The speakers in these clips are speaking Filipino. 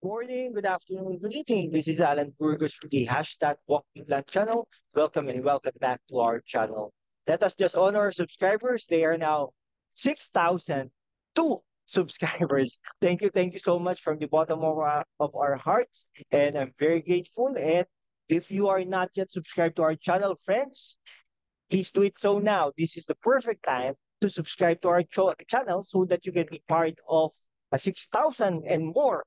Morning, good afternoon, good evening. This is Alan Burgos from the hashtag Walking Land channel. Welcome and welcome back to our channel. Let us just honor our subscribers. They are now 6,002 subscribers. Thank you so much from the bottom of our hearts. And I'm very grateful. And if you are not yet subscribed to our channel, friends, please do it so now. This is the perfect time to subscribe to our channel so that you can be part of a 6,000 and more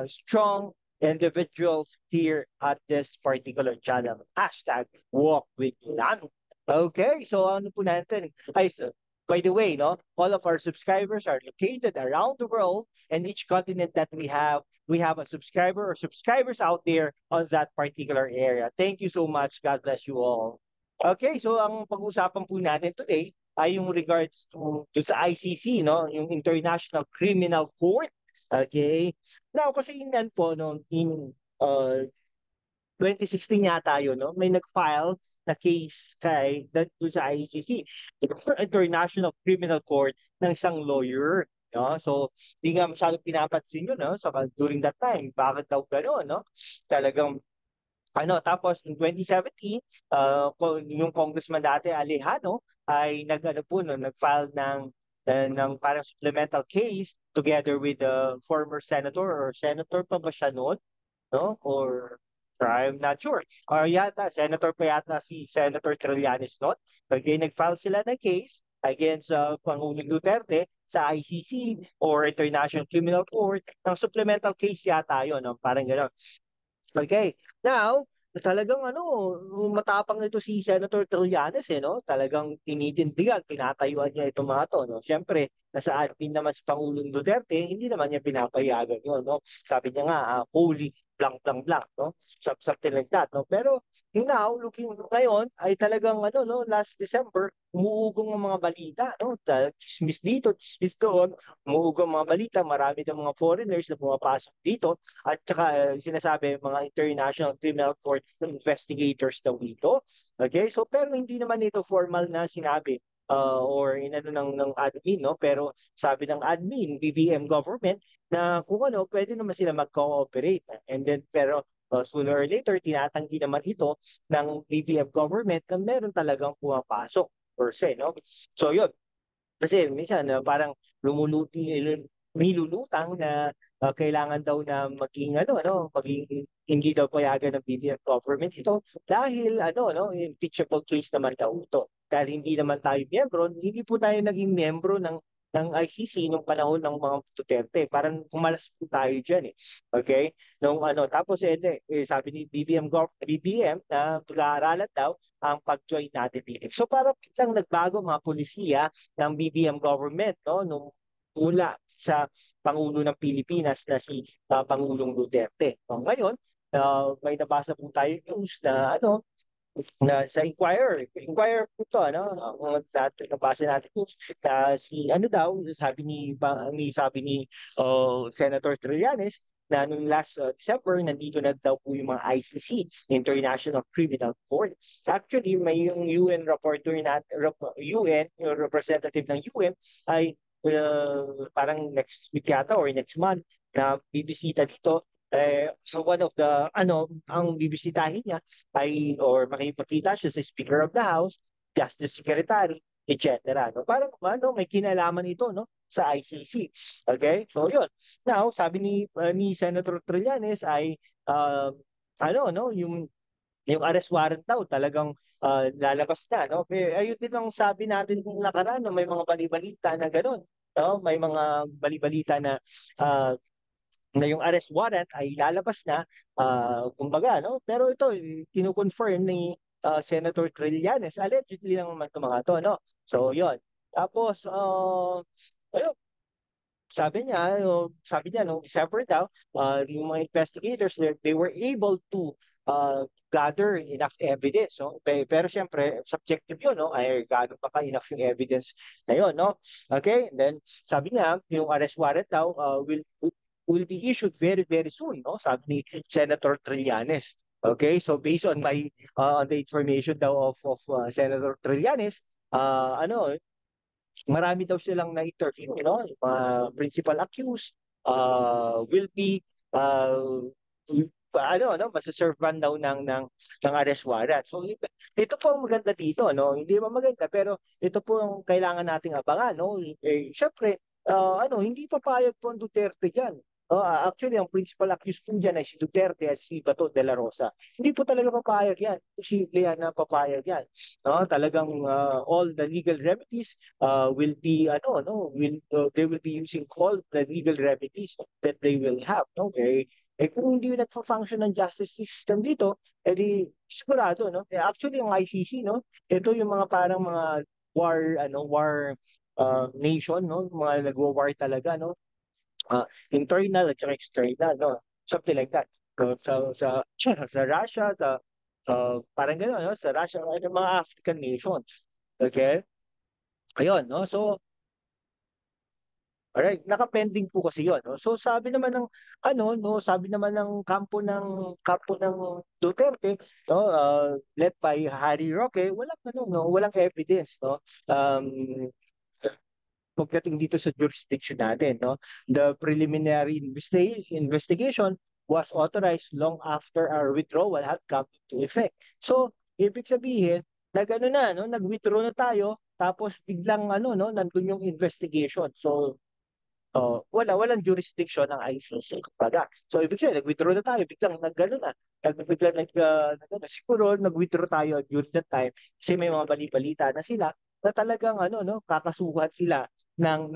strong individuals here at this particular channel. Hashtag walk with Lan. Okay, so ano po natin? By the way, no, all of our subscribers are located around the world, and each continent that we have a subscriber or subscribers out there on that particular area. Thank you so much. God bless you all. Okay, so ang pag-uusapan po natin today ay yung regards to sa ICC, no, yung International Criminal Court. Okay. Now, kasi yun yan po, no, in 2016 yata yun, no, may nag-file na case doon sa ICC, International Criminal Court, ng isang lawyer. No? So, di nga masyadong pinapansin yun, no? So, during that time, bakit daw gano'n, no? Talagang tapos in 2017, yung congressman dati Alejano ay nag-ano po no, nag-file ng parang supplemental case together with the former senator or senator pa ba siya noon, no? Or I'm not sure. Or yata, senator pa yata si Senator Trillanes noon. Kaya nag-file sila ng case against Pangulong Duterte sa ICC or International Criminal Court ng supplemental case yata yun, no? Parang gano'n. Okay. Now, talagang matapang nito si Senator Trillanes no? Talagang tinitindigan, tinatayuan niya itong mga to, no? Siyempre, nasa admin naman si Pangulong Duterte, hindi naman niya pinapayagan yun, no? Sabi niya nga, holy blank blank blank, no? Something like that, no? Pero now, looking ngayon, ay talagang no, last December, umuugong ang mga balita, no? Chismis dito, chismis doon, umuugong ang mga balita, marami ng mga foreigners na pumapasok dito at saka sinasabi mga International Criminal Court investigators daw dito. Okay? So pero hindi naman ito formal na sinabi or inano ng admin, no? Pero sabi ng admin, BBM government, na kung pwede naman sila mag-cooperate. And then, pero sooner or later, tinatanggi naman ito ng BBM government na meron talagang pumapasok per se, no? So yun, kasi minsan parang nilulutang na kailangan daw na maging maging hindi daw payagan ng BBM government ito dahil impeachable case naman daw ito. Dahil hindi naman tayo miyembro, hindi po tayo naging miyembro ng ICC nung panahon ng mga Duterte. Parang kumalas po tayo diyan eh. Okay? Tapos sabi ni BBM na pag-aaralan daw ang pag-join natin dito. So parang biglang nagbago mga polisiya ng BBM government, no, nung mula sa Pangulo ng Pilipinas na si Pangulong Duterte. Ngayon, may nabasa po tayo news na na sa Inquirer po to, nabasa natin po na si daw, sabi ni Senator Trillanes na nung last December, nandito na daw po yung mga ICC, International Criminal Court. Actually, may yung UN rapporteur UN, yung representative ng UN, ay parang next week yata or next month na bibisita dito. So one of the, ang bibisitahin niya ay or makipagkita siya sa Speaker of the House, Justice Secretary, etc. No? Parang may kinalaman ito no sa ICC. Okay? So yun. Now, sabi ni Senator Trillanes ay yung arrest warrant daw talagang lalabas na, no? Ayun din ang sabi natin kung nakaraan, no? May mga balibalita na gano'n, no? May mga balibalita na yung arrest warrant ay lalabas na, kumbaga, no? Pero ito, kinukonfirm ni Senator Trillanes, allegedly lang naman ito mga to, no? So, yon. Tapos, ayun, sabi niya, no, December daw, yung mga investigators, they were able to gather enough evidence, no? Pero syempre, subjective yun, no? Ay, gaano pa enough yung evidence na yun, no? Okay? And then, sabi niya, yung arrest warrant daw will be issued very, very soon, no? Sabi ni Senator Trillanes. Okay? So, based on on the information daw of Senator Trillanes, marami daw silang na-interview, no? Yung mga principal accused will be uh, masaservan daw ng arrest warrant. So ito po ang maganda dito, no? Hindi ba maganda, pero ito po ang kailangan nating abangan, no? Syempre, hindi papayag po ang Duterte diyan. Actually, ang principal accused po dyan ay si Duterte at si Bato de la Rosa. Hindi po talaga papayag yan. Posible yan na papayag yan. No? Talagang all the legal remedies will be, they will be using all the legal remedies that they will have. No? Kung hindi nagfa-function ng justice system dito, edi sigurado, no? Actually, ang ICC, no? Ito yung mga parang mga war nation, no? Mga nagwa-war talaga, no? Internal at saka external, no? Something like that. So, sa Russia, parang gano'n, no? Sa Russia, mga African nations. Okay? Ayun, no? So, alright, naka-pending po kasi 'yon, no. So sabi naman ng sabi naman ng kampo ng Duterte, no, led by Harry Roque, walang evidence, no. Pagdating dito sa jurisdiction natin, no. The preliminary investigation was authorized long after our withdrawal had come into effect. So, ibig sabihin, nag-withdraw na tayo, tapos biglang nandun yung investigation. So, walang jurisdiction ng ICC. Kumbaga. So, ibig sabihin, nag-withdraw na tayo, biglang siguro nag-withdraw tayo during that time kasi may mga bali-balita na sila na talagang kakasuhan sila ng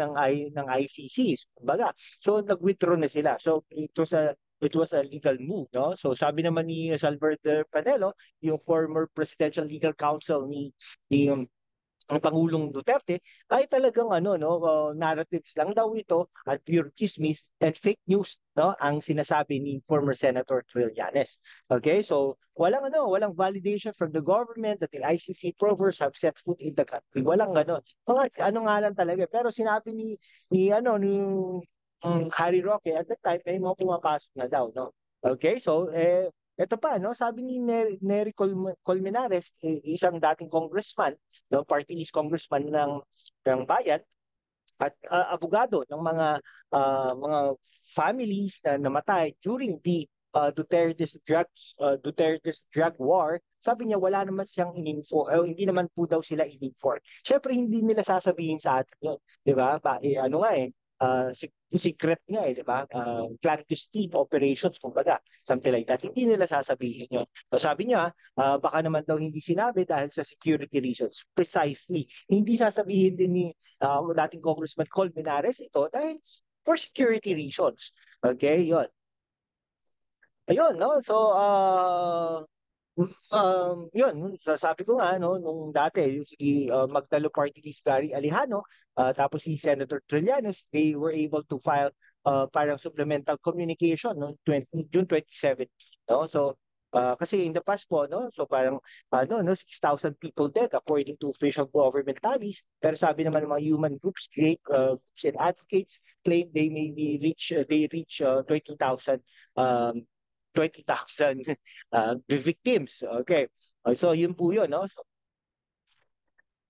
ICC. Kumbaga. So, nag-withdraw na sila. So, it was a legal move, no? So, sabi naman ni Salvador Panelo, yung former presidential legal counsel ni ang Pangulong Duterte ay talagang narratives lang daw ito at pure chismis and fake news, no, ang sinasabi ni former Senator Trillanes. Okay, so walang validation from the government that the ICC probers have set foot in the country. Walang nga lang talaga, pero sinabi ni Harry Roque at that time may mga pumapasok na daw, no. Okay, so ito pa, no, sabi ni Nery Colmenares, isang dating congressman, no, party list congressman ng bayan at abogado ng mga families na namatay during the Duterte's drug war. Sabi niya wala naman siyang hindi naman po daw sila in-inform. Syempre hindi nila sasabihin sa atin 'yun, 'di ba? Secret nga di ba? Clandestine operations, kumbaga, something like that. Hindi nila sasabihin yun. So sabi niya, baka naman daw hindi sinabi dahil sa security reasons. Precisely. Hindi sasabihin din ni dating Congressman Colmenares ito dahil for security reasons. Okay, yun. Ayun, no? So, yun, sabi ko nga, no, nung dati, yung si Magdalo Party List Gary Alejano, tapos si Senator Trillanes, they were able to file parang supplemental communication no, June 27. No? So, kasi in the past po, no, so parang 6,000 people dead according to official government tallies. Pero sabi naman ng mga human groups, groups and advocates claim they reach 20,000 um, 20,000 victims. Okay. So yun po yun, no?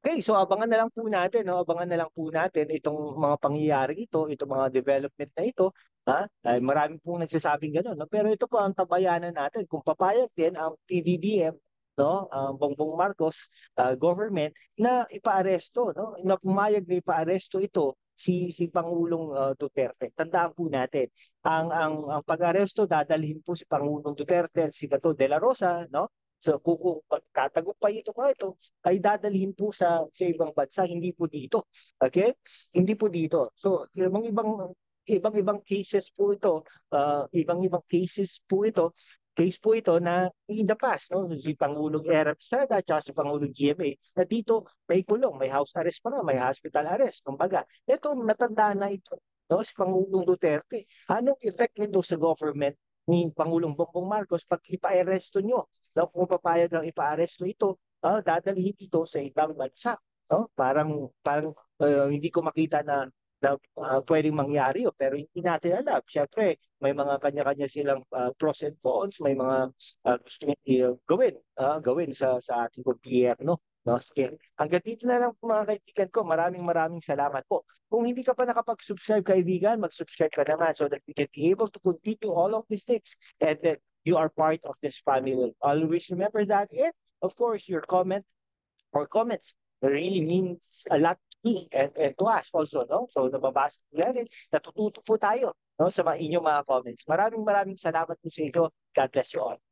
Okay, so abangan na lang po natin, no? Abangan na lang po natin itong mga pangyayari ito, itong mga development na ito, ha? Ay, marami pong nagsasabing gano'n, no? Pero ito po ang tabayanan natin kung papayag din ang PBBM, no? Ang Bongbong Marcos government na ipaaresto, no? Na pumayag na ipaaresto ito si Pangulong Duterte. Tandaan po natin, ang pag-aresto dadalhin po si Pangulong Duterte at si Bato de la Rosa, no? So kung pagtatagumpay ito ay dadalhin po sa ibang bansa, hindi po dito. Okay? Hindi po dito. So ibang cases po ito, ibang-ibang cases po ito, case po ito na in the past, no, si Pangulong Erap Estrada at si Pangulong GMA na dito may kulong, may house arrest pa nga, may hospital arrest. Kumbaga, ito matanda na ito, no, si Pangulong Duterte. Anong effect nito sa government ni Pangulong Bongbong Marcos pag ipa-aresto nyo? No, kung papayag ang ipa-aresto ito, dadalhin ito sa ibang bansa. No? Parang hindi ko makita na pwedeng mangyari yun, pero hindi natin alam. Siyempre, may mga kanya-kanya silang pros and cons, may mga gusto gawin sa ating gobyerno. No, sige. Hanggang dito na lang po mga kaibigan ko. Maraming salamat po. Kung hindi ka pa nakapag-subscribe kaibigan, mag-subscribe ka naman so that we can be able to continue all of these things and that you are part of this family. Always remember that. And of course, your comments really means a lot to me and to us also, no? So nababasa ko yan, natututo po tayo, no, sa mga inyong mga comments. Maraming salamat po sa inyo. God bless you all.